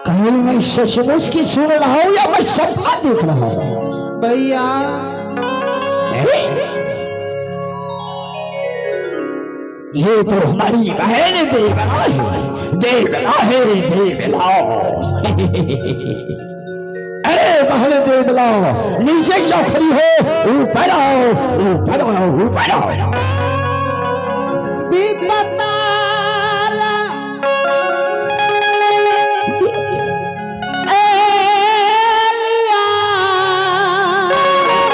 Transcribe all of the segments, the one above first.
कहीं मैं सचमुच की सुन रहा हूं या मैं सपना देख रहा हूं? भैया ये तो हमारी बहन देवला है, देवला है, देवला। अरे बहन देवला, नीचे क्यों खड़ी हो? ऊपर आओ, ऊपर आओ, ऊपर आओ।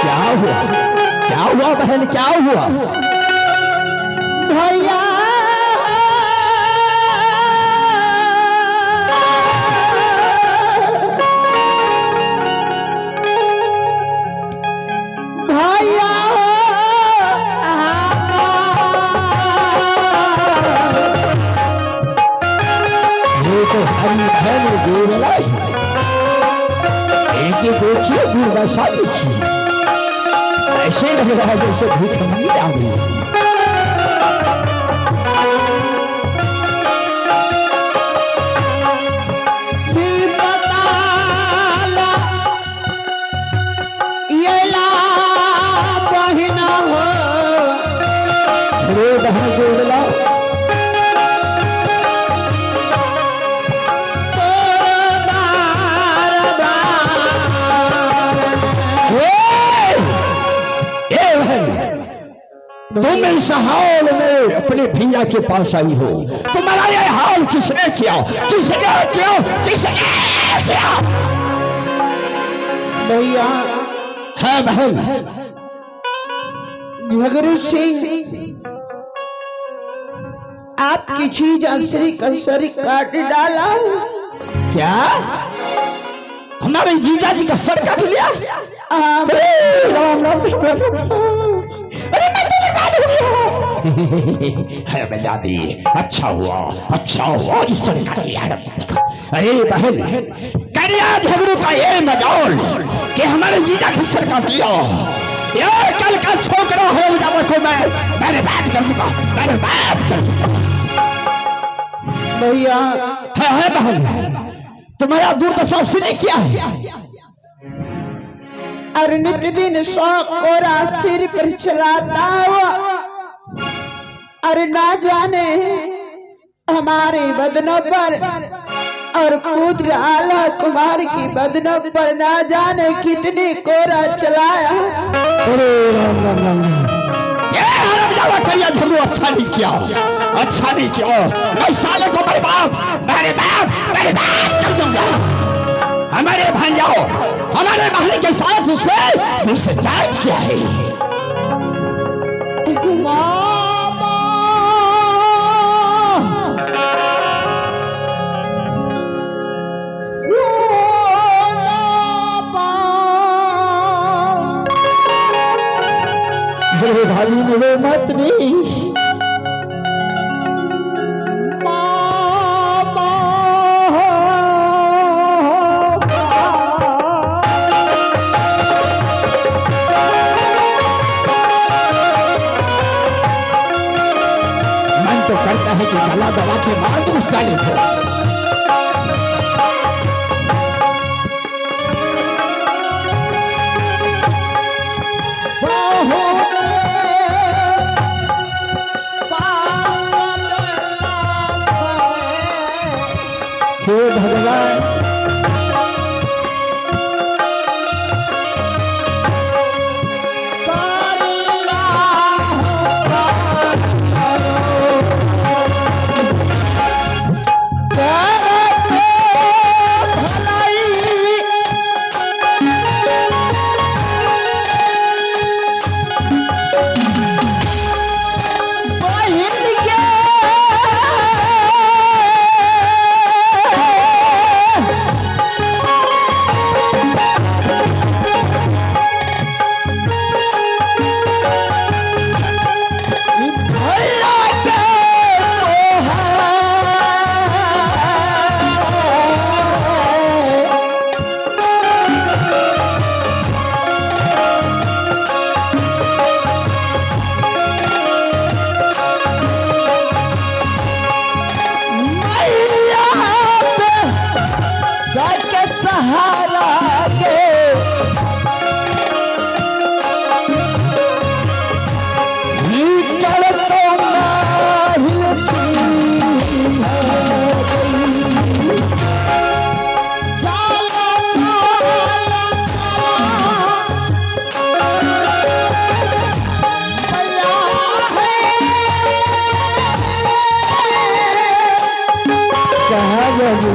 क्या हुआ? क्या हुआ बहन, क्या हुआ? भैया भैया ये तो हरी बहन देवला है। एक ही देखिए दुर्दशा देखिए, ऐसे लग रहा है जैसे भूखमरी आ गई। बहन देवला तुम इस हाल में अपने भैया के पास आई हो। तुम्हारा ये हाल किसने किया? किसने किया? किसने किया? भैया है बहन, झगड़ू सिंह आपकी चीज असली का सर काट डाला। क्या हमारे जीजा जी का सर काट लिया? अरे राम राम, अरे मैं तो बर्बाद हो गया। अरे बजा दी, अच्छा हुआ, अच्छा हुआ इस सर काट लिया। अरे बहन, करिया झगड़ू का ये मजाल कि हमारे जीजा का सर काट लिया। ये कल का छोकरा हो जाए को मैंने बात कर दूंगा, मैंने बात कर दूंगा। भैया है बहन, तुम्हारा दुर्दशा उसने क्या है? और नित्य दिन 100 कोरा सिर पर चलाता हुआ और ना जाने हमारे बदनों पर और पुत्र आला कुमार की बदनों पर ना जाने कितनी कोरा चलाया। अरे राम राम राम, ये हरामजादा करिया झगड़ू अच्छा नहीं किया, अच्छा नहीं किया। मैं साले को बर्बाद कर दूंगा। हमारे भांजाओ, हमारे बहन के साथ उसने तुमसे चार्ज किया है। मामा मेरे भाभी मेरे मत नहीं। तो करता है कि गला दबा के मार दो उस साले को। हे भगवान,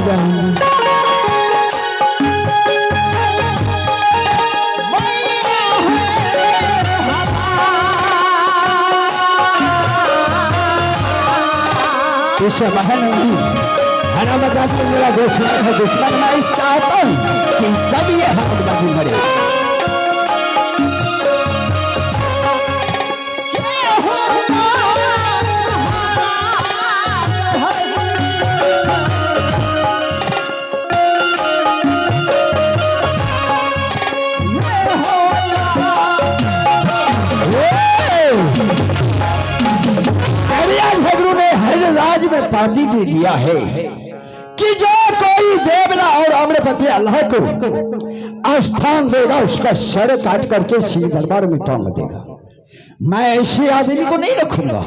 जाएंगे। इस महल में हरा बजा के मेरा दुश्मन है, दुश्मन मैं इस चाहता हूँ कि कब ये हरामजादी मरे। राज में पार्टी दे दिया है कि जो कोई देवता और अमरपति अल्लाह को स्थान देगा उसका सर काट करके श्री दरबार में टांग देगा। मैं ऐसे आदमी को नहीं रखूंगा,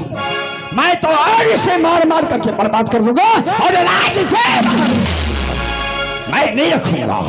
मैं तो और इसे मार मार करके बर्बाद कर दूंगा और राज से मैं नहीं रखूंगा।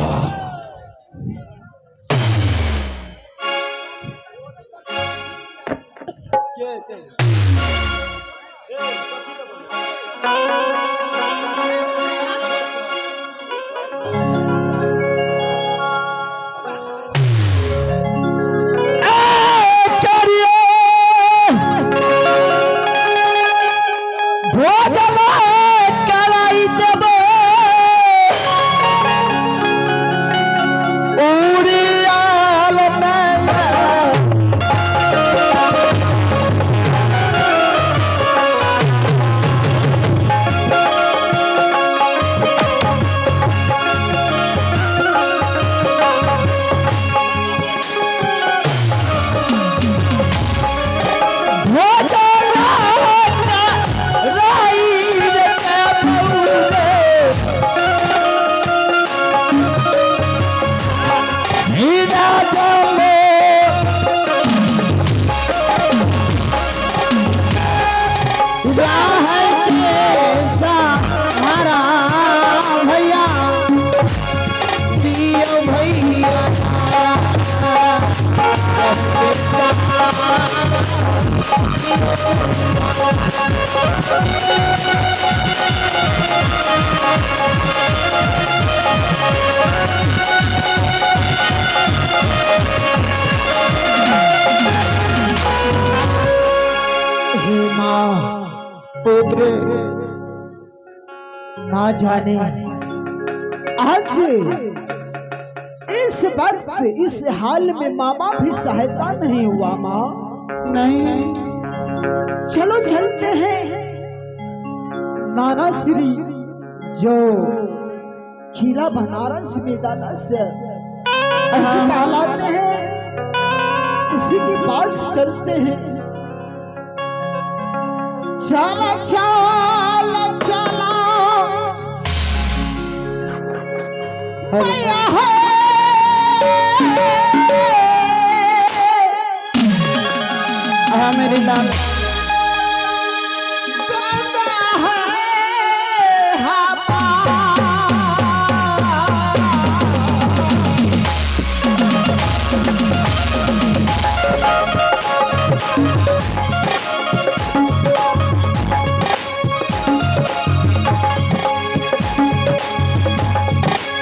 पुत्र ना जाने आज इस वक्त इस हाल में मामा भी सहायता नहीं हुआ। माँ नहीं, चलो चलते हैं नाना श्री जो खीरा बनारस में दादा से कहलाते हैं, उसी के पास चलते हैं। चला चला चला मैया है मेरी लाल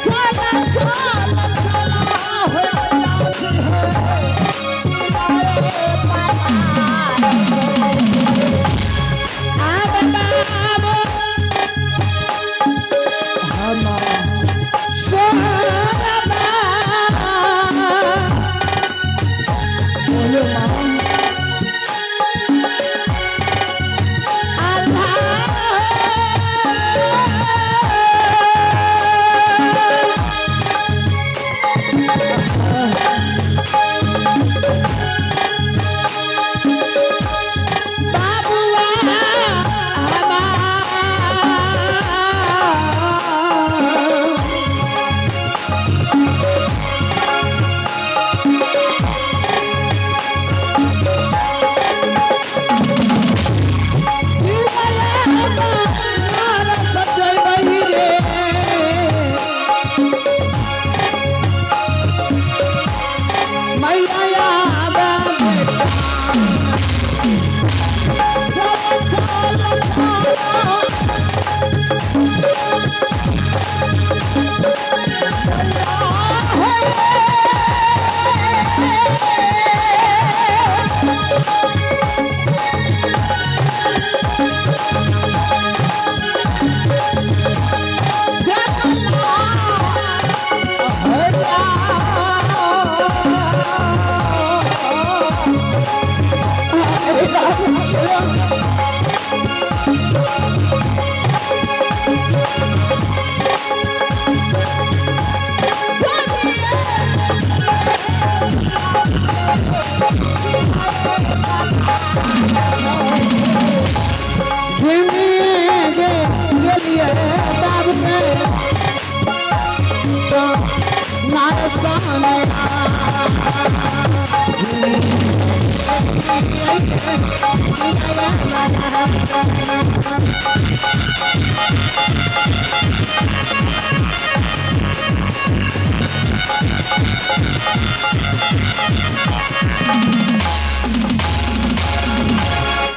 चला बाबू में तो नारे सामने